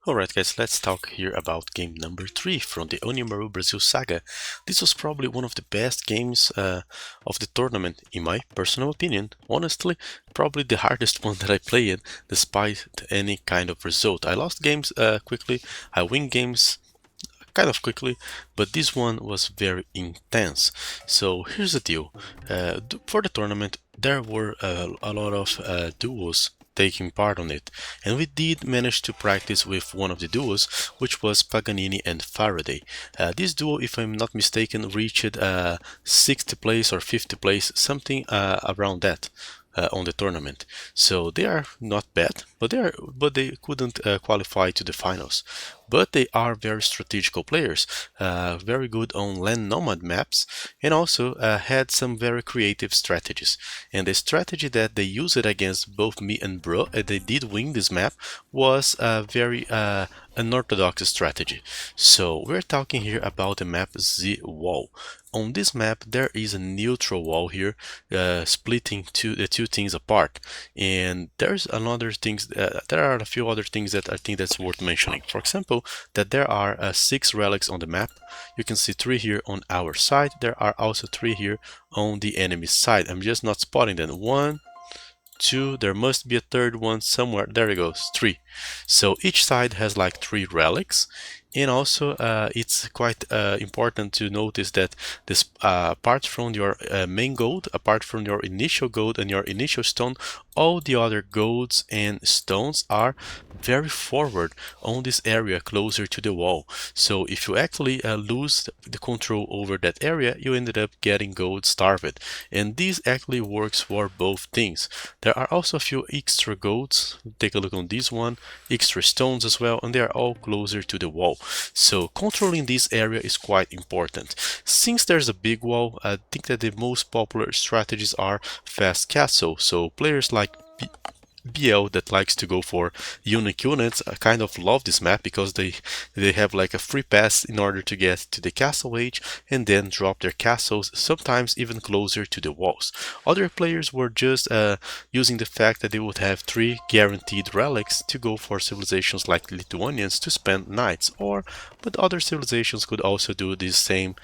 Alright guys, let's talk here about game number 3 from the Onimaru Brasil Saga. This was probably one of the best games of the tournament, in my personal opinion. Honestly, probably the hardest one that I played, despite any kind of result. I lost games quickly, I win games kind of quickly, but this one was very intense. So here's the deal. For the tournament, there were a lot of duos taking part on it, and we did manage to practice with one of the duos, which was Paganini and Faraday. This duo, if I'm not mistaken, reached 60th place or 50th place, something around that. On the tournament, so they are not bad, but they couldn't qualify to the finals. But they are very strategical players, very good on land nomad maps, and also had some very creative strategies. And the strategy that they used against both me and Bro, they did win this map, was a very unorthodox strategy. So we're talking here about the map ZeWall. On this map, there is a neutral wall here, splitting the two things apart. And there's another things. There are a few other things that I think that's worth mentioning. For example, that there are 6 relics on the map. You can see 3 here on our side. There are also 3 here on the enemy side. I'm just not spotting them. 1, 2, there must be a third one somewhere. There it goes, 3. So each side has like 3 relics. And also, it's quite important to notice that this, apart from your main gold, apart from your initial gold and your initial stone, all the other golds and stones are very forward on this area closer to the wall. So if you actually lose the control over that area, you ended up getting gold starved. And this actually works for both things. There are also a few extra golds. Take a look on this one, extra stones as well, and they are all closer to the wall. So controlling this area is quite important. Since there's a big wall, I think that the most popular strategies are fast castle. So players like BL that likes to go for unique units kind of love this map because they have like a free pass in order to get to the castle age and then drop their castles, sometimes even closer to the walls. Other players were just using the fact that they would have 3 guaranteed relics to go for civilizations like Lithuanians to spend nights, but other civilizations could also do this same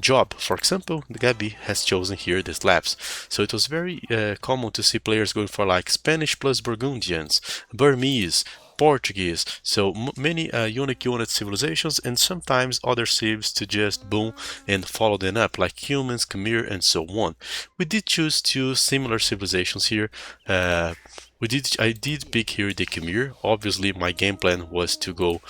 job. For example, the Gabi has chosen here the Slavs. So it was very common to see players going for like Spanish plus Burgundians, Burmese, Portuguese, so many unique unit civilizations, and sometimes other civs to just boom and follow them up, like humans, Khmer, and so on. We did choose 2 similar civilizations here. I did pick here the Khmer. Obviously, my game plan was to go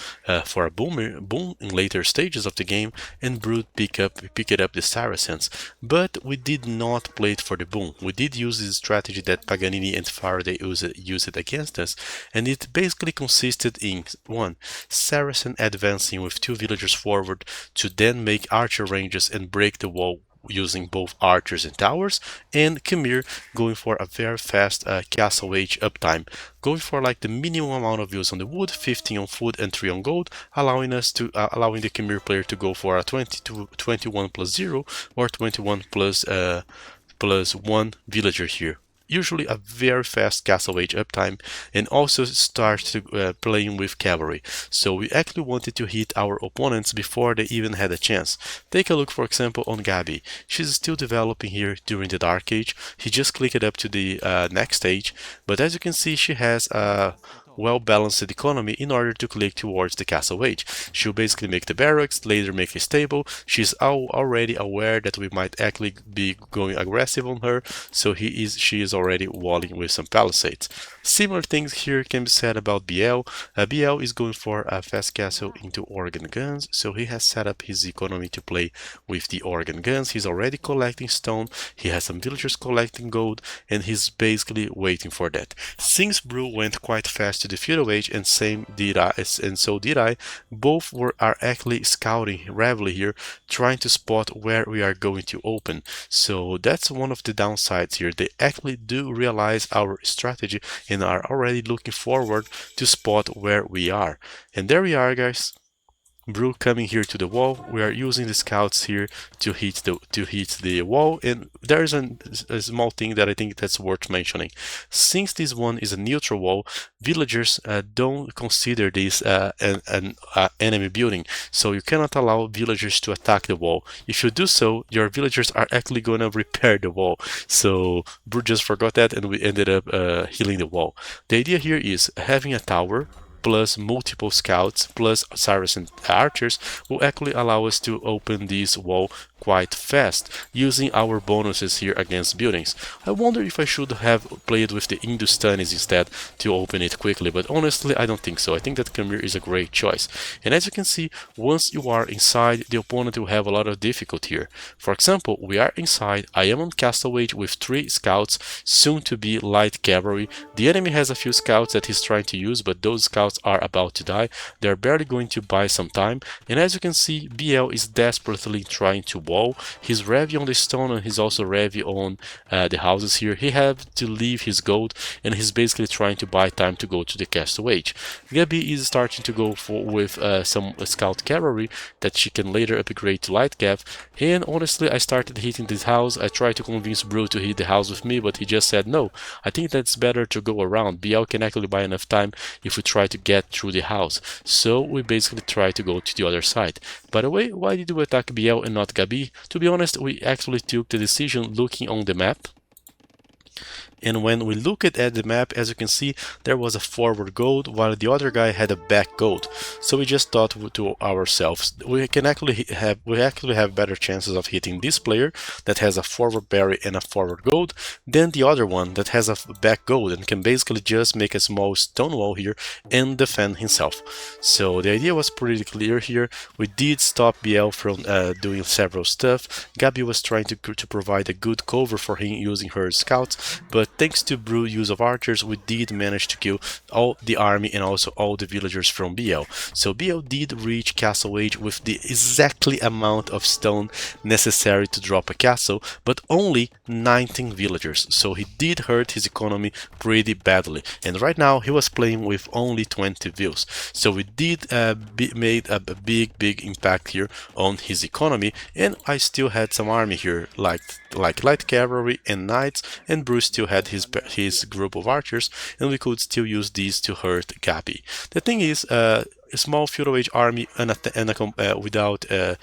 for a boom in later stages of the game, and Brood pick it up the Saracens. But we did not play it for the boom. We did use the strategy that Paganini and Faraday used against us, and it basically consisted in 1. Saracen advancing with 2 villagers forward to then make archer ranges and break the wall using both archers and towers, and Khmer going for a very fast castle age uptime, going for like the minimum amount of views on the wood, 15 on food and 3 on gold, allowing the Khmer player to go for a 21 plus 0 or 21 plus 1 villager here. Usually a very fast castle age uptime, and also start playing with cavalry. So we actually wanted to hit our opponents before they even had a chance. Take a look, for example, on Gabi. She's still developing here during the Dark Age. He just clicked up to the next stage, but as you can see, she has a well-balanced economy in order to click towards the castle age. She'll basically make the barracks, later make a stable. She's already aware that we might actually be going aggressive on her, so she is already walling with some palisades. Similar things here can be said about BL. BL is going for a fast castle into organ guns, so he has set up his economy to play with the organ guns. He's already collecting stone, he has some villagers collecting gold, and he's basically waiting for that. Since Brew went quite fast to the feudal age, and so did I, both are actually scouting heavily here, trying to spot where we are going to open. So that's one of the downsides here. They actually do realize our strategy and are already looking forward to spot where we are. And there we are, guys. Brew coming here to the wall. We are using the scouts here to hit the wall, and there's a small thing that I think that's worth mentioning. Since this one is a neutral wall, villagers don't consider this an enemy building, so you cannot allow villagers to attack the wall. If you do so, your villagers are actually going to repair the wall. So Brew just forgot that, and we ended up healing the wall. The idea here is having a tower plus multiple scouts plus Saracen archers will actually allow us to open this wall quite fast using our bonuses here against buildings. I wonder if I should have played with the Hindustanis instead to open it quickly, but honestly I don't think so. I think that Khmer is a great choice. And as you can see, once you are inside, the opponent will have a lot of difficulty here. For example, we are inside, I am on Castle Age with 3 scouts, soon to be light cavalry. The enemy has a few scouts that he's trying to use, but those scouts are about to die. They're barely going to buy some time, and as you can see, BL is desperately trying to wall. He's heavy on the stone, and he's also heavy on the houses here. He have to leave his gold, and he's basically trying to buy time to go to the Castle Age. Gabi is starting to go with some scout cavalry that she can later upgrade to light cav, and honestly I started hitting this house. I tried to convince Brew to hit the house with me, but he just said no. I think that's better to go around. BL can actually buy enough time if we try to get through the house, so we basically try to go to the other side. By the way, why did we attack BL and not Gabi? To be honest, we actually took the decision looking on the map. And when we look at the map, as you can see, there was a forward gold while the other guy had a back gold. So we just thought to ourselves, we actually have better chances of hitting this player that has a forward berry and a forward gold than the other one that has a back gold and can basically just make a small stone wall here and defend himself. So the idea was pretty clear here. We did stop BL from doing several stuff. Gabi was trying to provide a good cover for him using her scouts, but thanks to Brew use of archers, we did manage to kill all the army and also all the villagers from BL. So BL did reach Castle Age with the exactly amount of stone necessary to drop a castle, but only 19 villagers. So he did hurt his economy pretty badly. And right now he was playing with only 20 vills. So we did made a big impact here on his economy, and I still had some army here like light cavalry and knights, and Brew still had his group of archers, and we could still use these to hurt Gabi. The thing is, a small feudal age army without in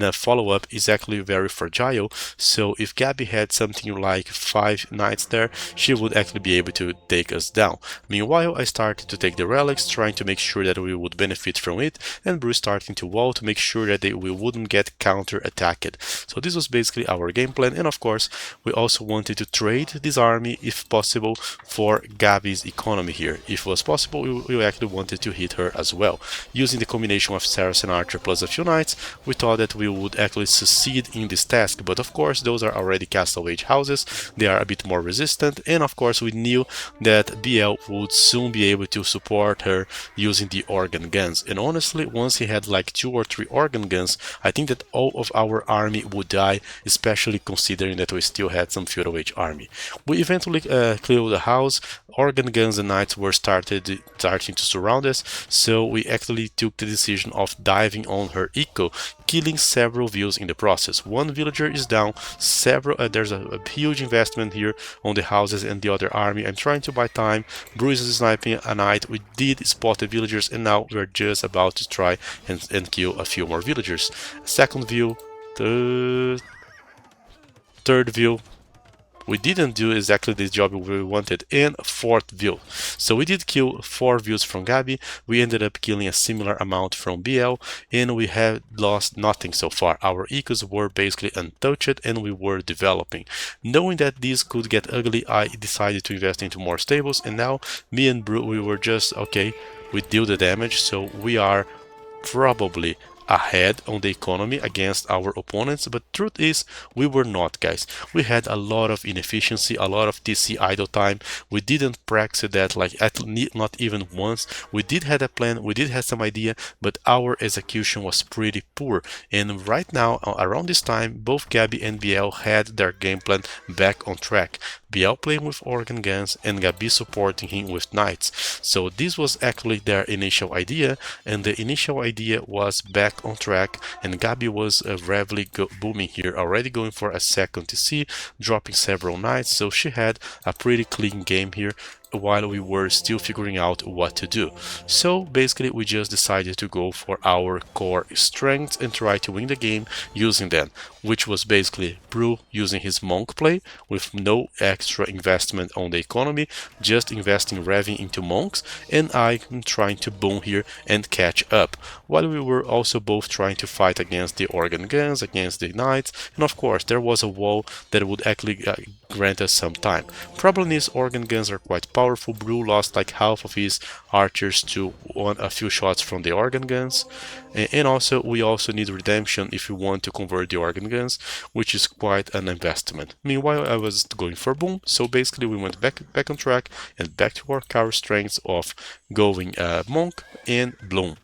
a follow-up is actually very fragile. So if Gabi had something like 5 knights there, she would actually be able to take us down. Meanwhile, I started to take the relics, trying to make sure that we would benefit from it, and Bruce starting to wall to make sure that we wouldn't get counter-attacked. So this was basically our game plan, and of course we also wanted to trade this army if possible for Gabi's economy here. If it was possible, we actually wanted to hit her as well. Using the combination of Saracen archer plus a few knights, we thought that we would actually succeed in this task, but of course those are already Castle Age houses, they are a bit more resistant, and of course we knew that BL would soon be able to support her using the organ guns, and honestly once he had like 2 or 3 organ guns, I think that all of our army would die, especially considering that we still had some feudal age army. We eventually cleared the house. Organ guns and knights were starting to surround us, so we actually took the decision of diving on her eco, killing several vills in the process. One villager is down, there's a huge investment here on the houses and the other army. I'm trying to buy time. Bruce is sniping a knight. We did spot the villagers, and now we're just about to try and kill a few more villagers. Second vill, third vill. We didn't do exactly the job we wanted, and 4th vill. So we did kill 4 vills from Gabi. We ended up killing a similar amount from BL, and we have lost nothing so far. Our ecos were basically untouched, and we were developing. Knowing that these could get ugly, I decided to invest into more stables, and now me and Brew, we were just okay. We deal the damage, so we are probably ahead on the economy against our opponents, but truth is we were not, guys. We had a lot of inefficiency, a lot of TC idle time. We didn't practice that like not even once. We did have a plan, we did have some idea, but our execution was pretty poor. And right now, around this time, both Gabi and BL had their game plan back on track. BL playing with organ guns and Gabi supporting him with knights. So this was actually their initial idea, and the initial idea was back on track, and Gabi was heavily booming here, already going for a second TC, dropping several knights, so she had a pretty clean game here while we were still figuring out what to do. So basically we just decided to go for our core strengths and try to win the game using them, which was basically Bru using his monk play with no extra investment on the economy, just investing revving into monks, and I trying to boom here and catch up, while we were also both trying to fight against the organ guns, against the knights, and of course there was a wall that would actually grant us some time. Problem is organ guns are quite powerful. Bru lost like half of his archers to a few shots from the organ guns, and also we also need redemption if we want to convert the organ guns, which is quite an investment. Meanwhile I was going for boom, so basically we went back on track and back to our core strengths of going monk and bloom.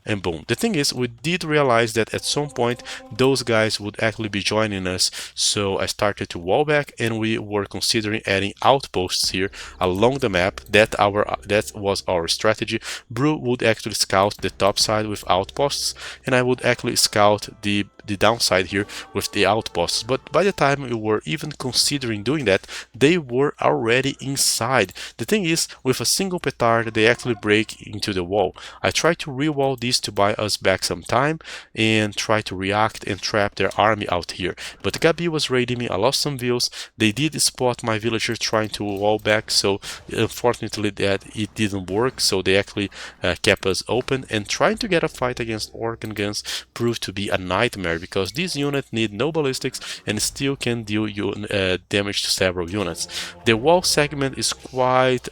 And boom. The thing is, we did realize that at some point those guys would actually be joining us, so I started to wall back, and we were considering adding outposts here along the map. That was our strategy. Bru would actually scout the top side with outposts, and I would actually scout the downside here with the outposts. But by the time we were even considering doing that, they were already inside. The thing is, with a single petard they actually break into the wall. I tried to re-wall these to buy us back some time and try to react and trap their army out here, but Gabi was raiding me. I lost some views. They did spot my villager trying to wall back, so unfortunately that it didn't work, so they actually kept us open, and trying to get a fight against organ guns proved to be a nightmare, because this unit need no ballistics and still can deal damage to several units. The wall segment is quite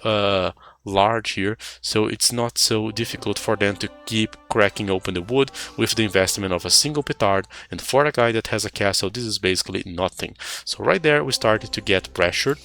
large here, so it's not so difficult for them to keep cracking open the wood with the investment of a single petard, and for a guy that has a castle this is basically nothing. So right there we started to get pressured.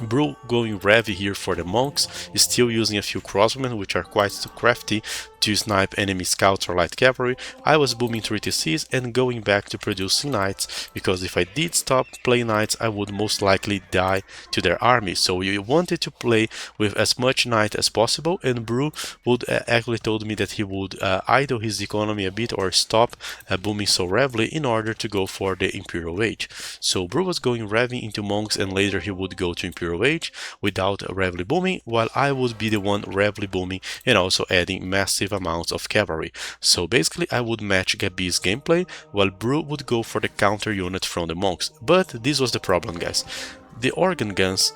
Bru going heavy here for the monks, is still using a few crossbowmen which are quite crafty to snipe enemy scouts or light cavalry. I was booming 3 TCs and going back to producing knights, because if I did stop playing knights I would most likely die to their army. So we wanted to play with as much knight as possible, and Bru would actually told me that he would idle his economy a bit or stop booming so heavily in order to go for the Imperial Age. So Bru was going heavy into monks, and later he would go to Imperial Age without heavily booming, while I would be the one heavily booming and also adding massive amounts of cavalry. So basically I would match Gabi's gameplay, while Bru would go for the counter unit from the monks. But this was the problem, guys. The organ guns,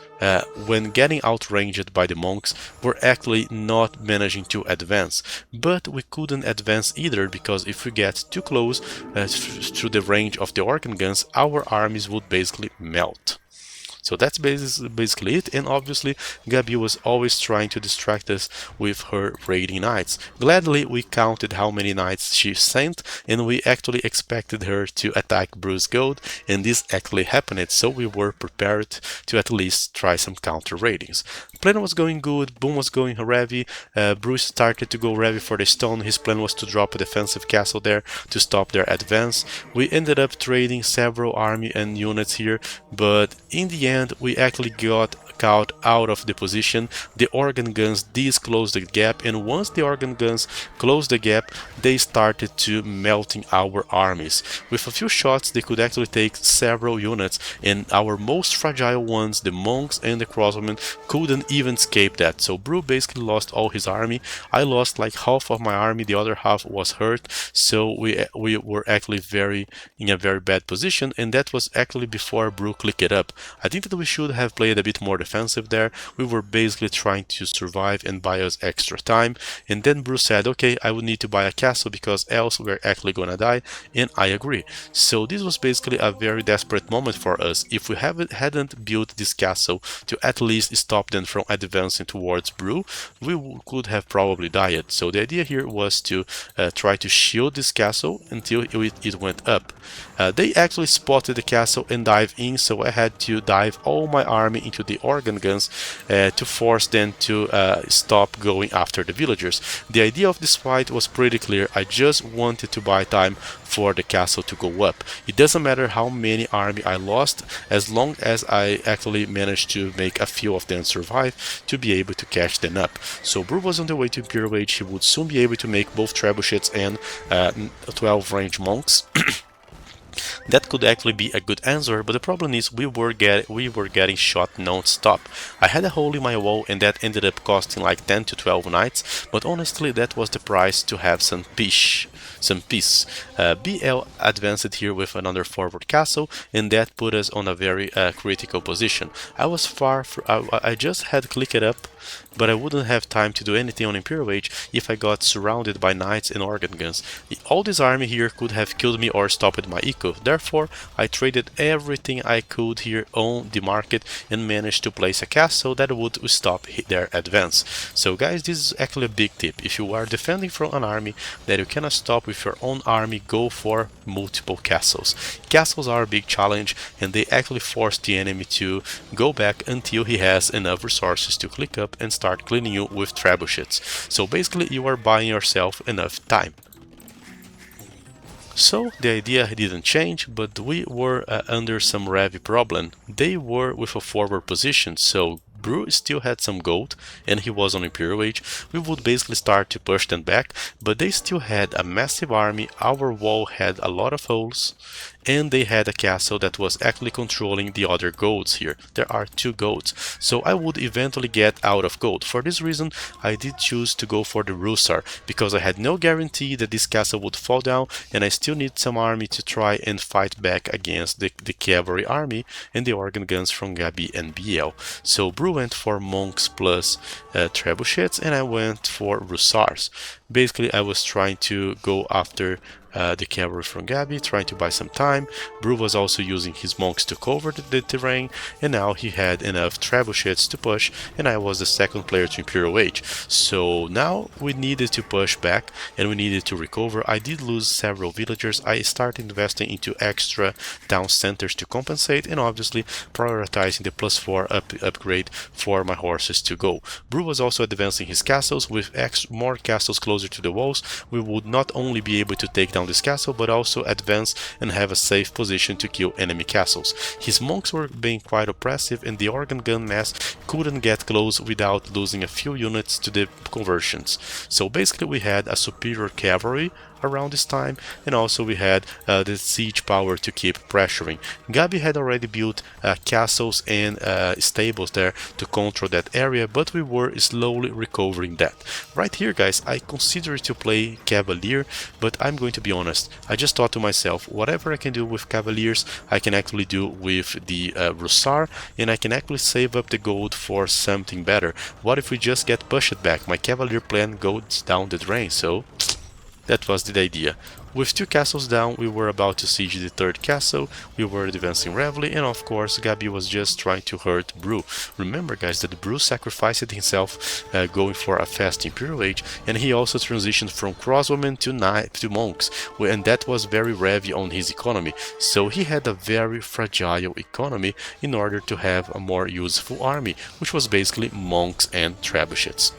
when getting outranged by the monks, were actually not managing to advance. But we couldn't advance either, because if we get too close to the range of the organ guns, our armies would basically melt. So that's basically it, and obviously Gabi was always trying to distract us with her raiding knights. Gladly we counted how many knights she sent, and we actually expected her to attack Bru's gold, and this actually happened, so we were prepared to at least try some counter raidings. Plan was going good, boom was going heavy, Bruce started to go heavy for the stone. His plan was to drop a defensive castle there to stop their advance. We ended up trading several army and units here, but in the end we actually got caught out of the position. The organ guns did close the gap, and once the organ guns closed the gap, they started to melting our armies. With a few shots they could actually take several units, and our most fragile ones, the monks and the crossbowmen, couldn't even escape that. So Bru basically lost all his army. I lost like half of my army, the other half was hurt, so we were actually in a very bad position, and that was actually before Bru clicked it up. I think that we should have played a bit more defensive there. We were basically trying to survive and buy us extra time. And then Bruce said, okay, I would need to buy a castle because else we're actually gonna die. And I agree. So this was basically a very desperate moment for us. If we hadn't built this castle to at least stop them from advancing towards Brew, we could have probably died. So the idea here was to try to shield this castle until it went up. They actually spotted the castle and dived in, so I had to dive all my army into the organ guns to force them to stop going after the villagers. The idea of this fight was pretty clear. I just wanted to buy time for the castle to go up. It doesn't matter how many army I lost, as long as I actually managed to make a few of them survive to be able to catch them up. So Brew was on the way to Imperial Age. He would soon be able to make both trebuchets and 12 range monks. That could actually be a good answer, but the problem is we were getting shot non-stop. I had a hole in my wall and that ended up costing like 10 to 12 knights, but honestly that was the price to have some peace. BL advanced here with another forward castle, and that put us on a very critical position. I was I just had clicked it up, but I wouldn't have time to do anything on Imperial Age if I got surrounded by knights and organ guns. All this army here could have killed me or stopped my eco. Therefore, I traded everything I could here on the market and managed to place a castle that would stop their advance. So guys, this is actually a big tip. If you are defending from an army that you cannot stop with your own army, go for multiple castles. Castles are a big challenge, and they actually force the enemy to go back until he has enough resources to click up and start cleaning you with trebuchets. So basically you are buying yourself enough time. So the idea didn't change, but we were under some rev problem. They were with a forward position, so Brew still had some gold and he was on Imperial Age. We would basically start to push them back, but they still had a massive army. Our wall had a lot of holes, and they had a castle that was actually controlling the other golds here. There are 2 golds, so I would eventually get out of gold. For this reason, I did choose to go for the Rusar, because I had no guarantee that this castle would fall down, and I still need some army to try and fight back against the cavalry army and the organ guns from Gabi and BL. So Brew went for monks plus trebuchets, and I went for Rusars. Basically, I was trying to go after the cavalry from Gabi, trying to buy some time. Brew was also using his monks to cover the terrain, and now he had enough trebuchets to push, and I was the second player to Imperial Age. So now we needed to push back and we needed to recover. I did lose several villagers. I started investing into extra town centers to compensate, and obviously prioritizing the +4 upgrade for my horses to go. Brew was also advancing his castles. With more castles closer to the walls, we would not only be able to take down this castle, but also advance and have a safe position to kill enemy castles. His monks were being quite oppressive, and the organ gun mass couldn't get close without losing a few units to the conversions. So basically we had a superior cavalry around this time, and also we had the siege power to keep pressuring. Gabi had already built castles and stables there to control that area, but we were slowly recovering that. Right here, guys, I considered to play Cavalier, but I'm going to be honest, I just thought to myself, whatever I can do with Cavaliers, I can actually do with the Rusar, and I can actually save up the gold for something better. What if we just get pushed back? My Cavalier plan goes down the drain, so that was the idea. With 2 castles down, we were about to siege the 3rd castle. We were advancing heavily, and of course Gabi was just trying to hurt Brew. Remember, guys, that Brew sacrificed himself going for a fast Imperial Age, and he also transitioned from crossbowmen to monks, and that was very heavy on his economy. So he had a very fragile economy in order to have a more useful army, which was basically monks and trebuchets.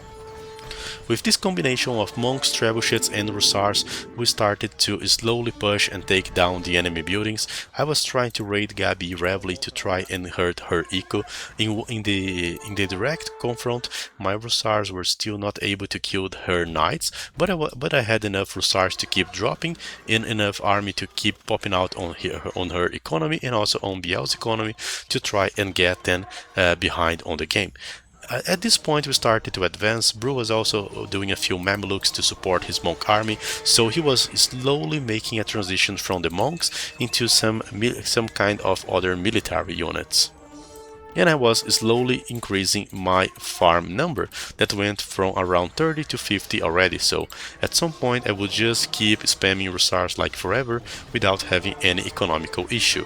With this combination of monks, trebuchets and Rusars, we started to slowly push and take down the enemy buildings. I was trying to raid Gabi heavily to try and hurt her eco. In the direct confront, my Rusars were still not able to kill her knights, but I had enough Rusars to keep dropping and enough army to keep popping out on her economy and also on BL's economy to try and get them behind on the game. At this point we started to advance. Brew was also doing a few Mamelukes to support his monk army, so he was slowly making a transition from the monks into some kind of other military units. and I was slowly increasing my farm number that went from around 30 to 50 already, so at some point I would just keep spamming resources like forever without having any economical issue.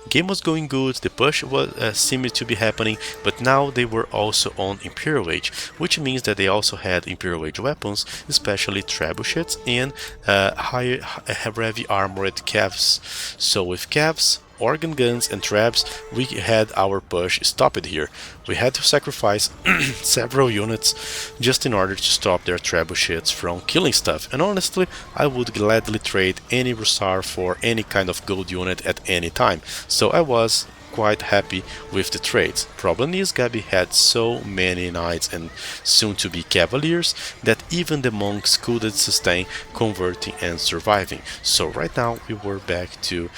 Game was going good, the push was seemed to be happening, but now they were also on Imperial Age, which means that they also had Imperial Age weapons, especially trebuchets and higher heavy armored calves. So with calves, organ guns and traps, we had our push stopped here. We had to sacrifice several units just in order to stop their trebuchets from killing stuff, and honestly, I would gladly trade any Russar for any kind of gold unit at any time, so I was quite happy with the trades. Problem is, Gabi had so many knights and soon-to-be cavaliers that even the monks couldn't sustain converting and surviving. So right now we were back to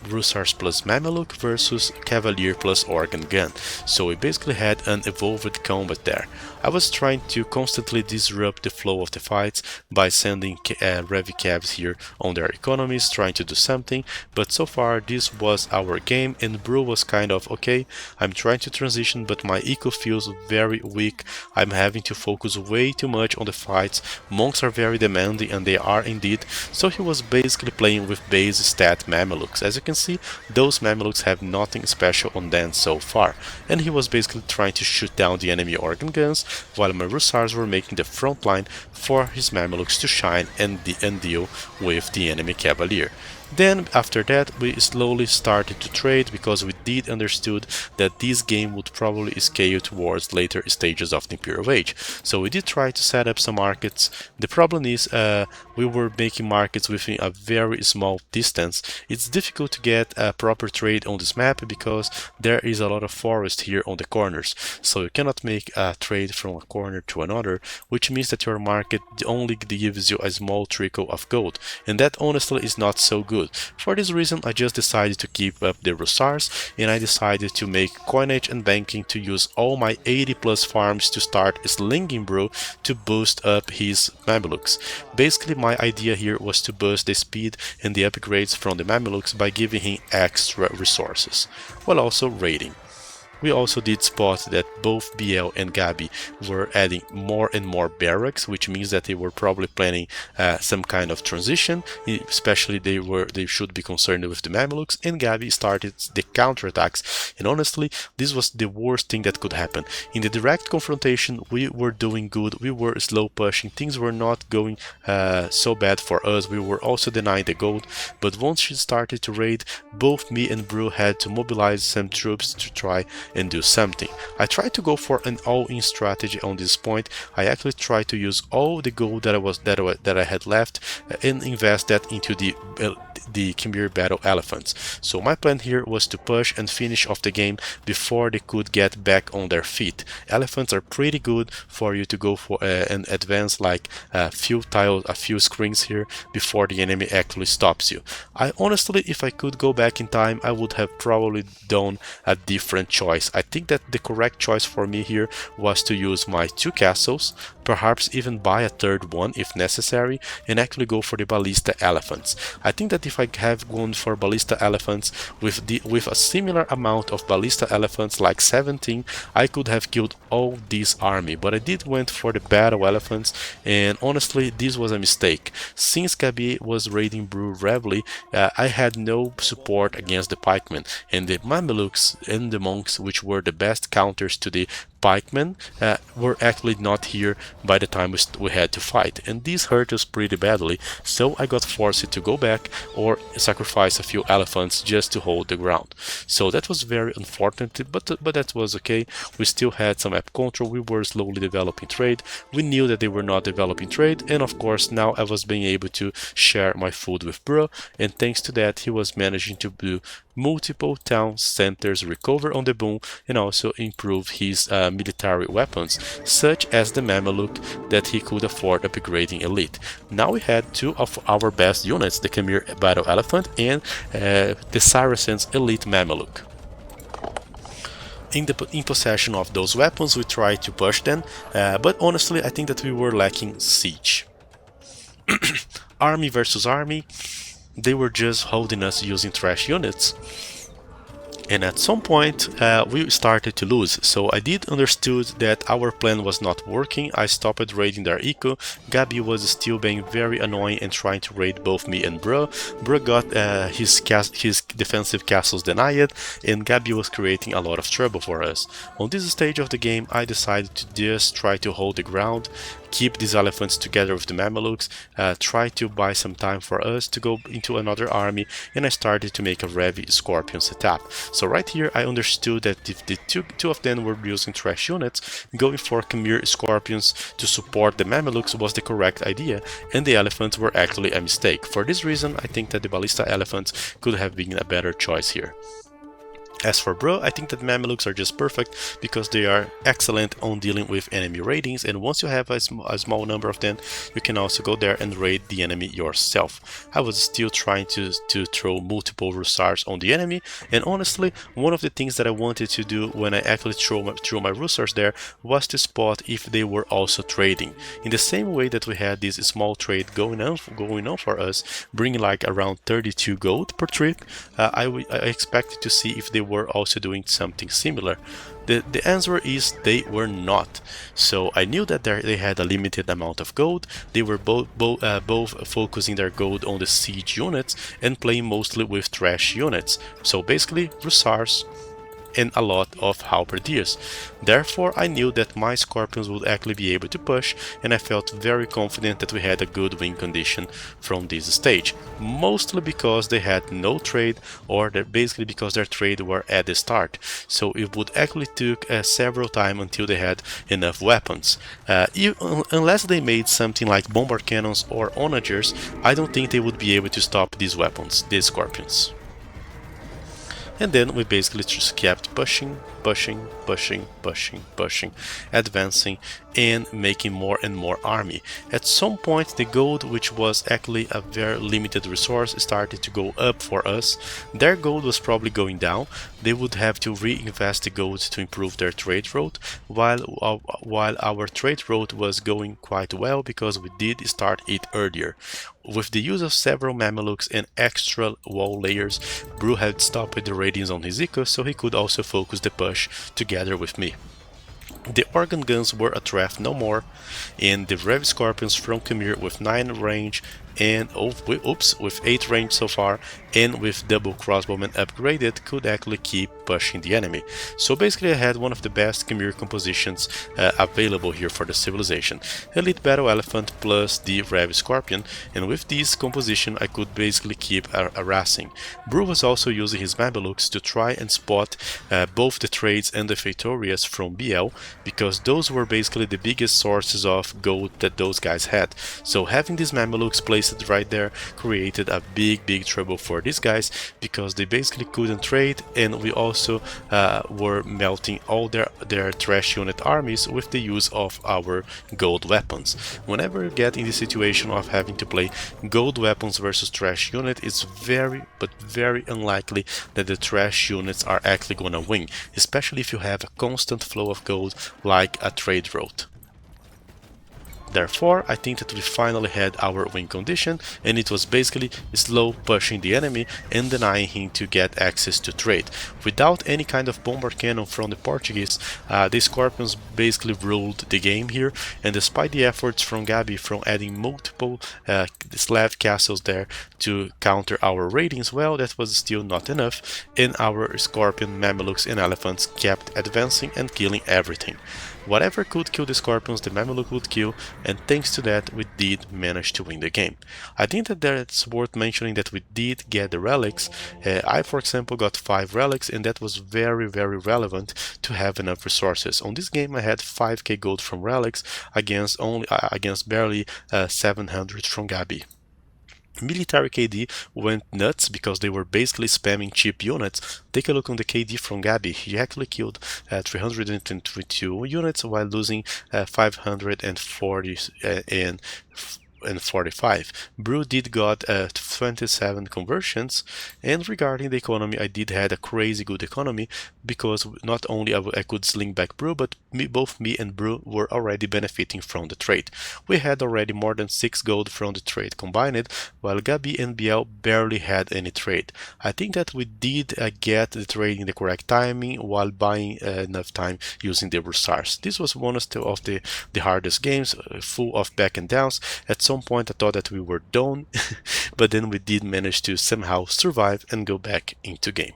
Russars plus Mameluke versus Cavalier plus Organ Gun, so we basically had an evolved combat there. I was trying to constantly disrupt the flow of the fights by sending Revicavs here on their economies, trying to do something, but so far this was our game, and Brew was kind of okay. I'm trying to transition, but my eco feels very weak. I'm having to focus way too much on the fights. Monks are very demanding, and they are indeed, so he was basically playing with base stat Mamelukes. As you can see, those Mamelukes have nothing special on them so far, and he was basically trying to shoot down the enemy organ guns, while my Russars were making the front line for his Mamelukes to shine and deal with the enemy Cavalier. Then after that we slowly started to trade because we did understood that this game would probably scale towards later stages of the Imperial Age. So we did try to set up some markets. The problem is we were making markets within a very small distance. It's difficult to get a proper trade on this map because there is a lot of forest here on the corners. So you cannot make a trade from a corner to another, which means that your market only gives you a small trickle of gold, and that honestly is not so good. For this reason, I just decided to keep up the Russars, and I decided to make coinage and banking to use all my 80 plus farms to start slinging Brew to boost up his Mamelukes. Basically, my idea here was to boost the speed and the upgrades from the Mamelukes by giving him extra resources, while also raiding. We also did spot that both BL and Gabi were adding more and more barracks, which means that they were probably planning some kind of transition, especially they should be concerned with the Mamelukes, and Gabi started the counterattacks, and honestly this was the worst thing that could happen. In the direct confrontation we were doing good, we were slow pushing, things were not going so bad for us, we were also denying the gold, but once she started to raid, both me and Brew had to mobilize some troops to try and do something. I tried to go for an all-in strategy on this point. I actually tried to use all the gold that I had left and invest that into the Khmer Battle Elephants. So my plan here was to push and finish off the game before they could get back on their feet. Elephants are pretty good for you to go for and advance like a few tiles, a few screens here before the enemy actually stops you. I honestly, if I could go back in time, I would have probably done a different choice. I think that the correct choice for me here was to use my 2 castles, perhaps even buy a third one if necessary, and actually go for the Ballista Elephants. I think that if I have gone for Ballista Elephants with a similar amount of Ballista Elephants, like 17, I could have killed all this army, but I did went for the Battle Elephants, and honestly this was a mistake. Since Gabi was raiding Brew Reveille, I had no support against the pikemen, and the Mamelukes and the monks, which were the best counters to the pikemen, were actually not here by the time we had to fight, and this hurt us pretty badly, so I got forced to go back or sacrifice a few elephants just to hold the ground. So that was very unfortunate, but that was okay. We still had some map control, we were slowly developing trade, we knew that they were not developing trade, and of course now I was being able to share my food with Bro, and thanks to that he was managing to do multiple town centers, recover on the boom, and also improve his military weapons, such as the Mameluke that he could afford upgrading elite. Now we had 2 of our best units, the Khmer Battle Elephant and the Saracens elite Mameluke. In possession of those weapons, we tried to push them, but honestly I think that we were lacking siege. Army versus army, they were just holding us using trash units, And at some point, we started to lose. So I did understood that our plan was not working. I stopped raiding their eco. Gabi was still being very annoying and trying to raid both me and Bro. Bro got his defensive castles denied, and Gabi was creating a lot of trouble for us. On this stage of the game, I decided to just try to hold the ground, keep these elephants together with the Mamelukes, try to buy some time for us to go into another army, and I started to make a Revi Scorpion setup. So right here I understood that if the two of them were using trash units, going for Khmer Scorpions to support the Mamelukes was the correct idea, and the elephants were actually a mistake. For this reason, I think that the Ballista elephants could have been a better choice here. As for Bro, I think that Mamelukes are just perfect because they are excellent on dealing with enemy raidings, and once you have a small number of them, you can also go there and raid the enemy yourself. I was still trying to throw multiple Russars on the enemy, and honestly, one of the things that I wanted to do when I actually threw my Russars there was to spot if they were also trading. In the same way that we had this small trade going on for us, bringing like around 32 gold per trip, I expected to see if they were also doing something similar. The answer is they were not. So I knew that they had a limited amount of gold. They were both focusing their gold on the siege units and playing mostly with trash units. So basically Russars and a lot of halberdiers. Therefore, I knew that my Scorpions would actually be able to push, and I felt very confident that we had a good win condition from this stage, mostly because they had no trade, or basically because their trade were at the start. So it would actually took several times until they had enough weapons. Unless they made something like bombard cannons or onagers, I don't think they would be able to stop these weapons, these Scorpions. And then we basically just kept pushing, advancing and making more and more army. At some point the gold, which was actually a very limited resource, started to go up for us. Their gold was probably going down. They would have to reinvest the gold to improve their trade route, while our trade route was going quite well because we did start it earlier. With the use of several Mamelukes and extra wall layers, Bru had stopped the ratings on his eco, so he could also focus the push together with me. The organ guns were a threat no more, and the Rev Scorpions from Khmer with 9 range and with 8 range so far, and with double crossbowmen upgraded, could actually keep pushing the enemy. So basically I had one of the best Khmer compositions available here for the civilization. Elite Battle Elephant plus the Rev Scorpion, and with this composition I could basically keep harassing. Bru was also using his Mamelukes to try and spot both the trades and the Fetorias from BL, because those were basically the biggest sources of gold that those guys had. So having these Mamelukes placed right there created a big trouble for these guys, because they basically couldn't trade, and we also were melting all their trash unit armies with the use of our gold weapons. Whenever you get in the situation of having to play gold weapons versus trash unit, it's very unlikely that the trash units are actually gonna win, especially if you have a constant flow of gold like a trade route. Therefore, I think that we finally had our win condition, and it was basically slow pushing the enemy and denying him to get access to trade. Without any kind of bombard cannon from the Portuguese, the Scorpions basically ruled the game here, and despite the efforts from Gabi from adding multiple Slav castles there to counter our ratings, well, that was still not enough, and our Scorpion, Mamelukes and Elephants kept advancing and killing everything. Whatever could kill the Scorpions, the Mameluke would kill, and thanks to that we did manage to win the game. I think that it's worth mentioning that we did get the relics. I, for example, got 5 relics, and that was very relevant to have enough resources. On this game I had 5k gold from relics against barely 700 from Gabi. Military KD went nuts because they were basically spamming cheap units. Take a look on the KD from Gabi. He actually killed 322 units while losing 540 and 45. Bru did got 27 conversions. And regarding the economy, I did had a crazy good economy because not only I could sling back Brew, but both me and Brew were already benefiting from the trade. We had already more than 6 gold from the trade combined, while Gabi and BL barely had any trade. I think that we did get the trade in the correct timing while buying enough time using the Rusars. This was one of the hardest games, full of back and downs. At some point I thought that we were done, but then we did manage to somehow survive and go back into game.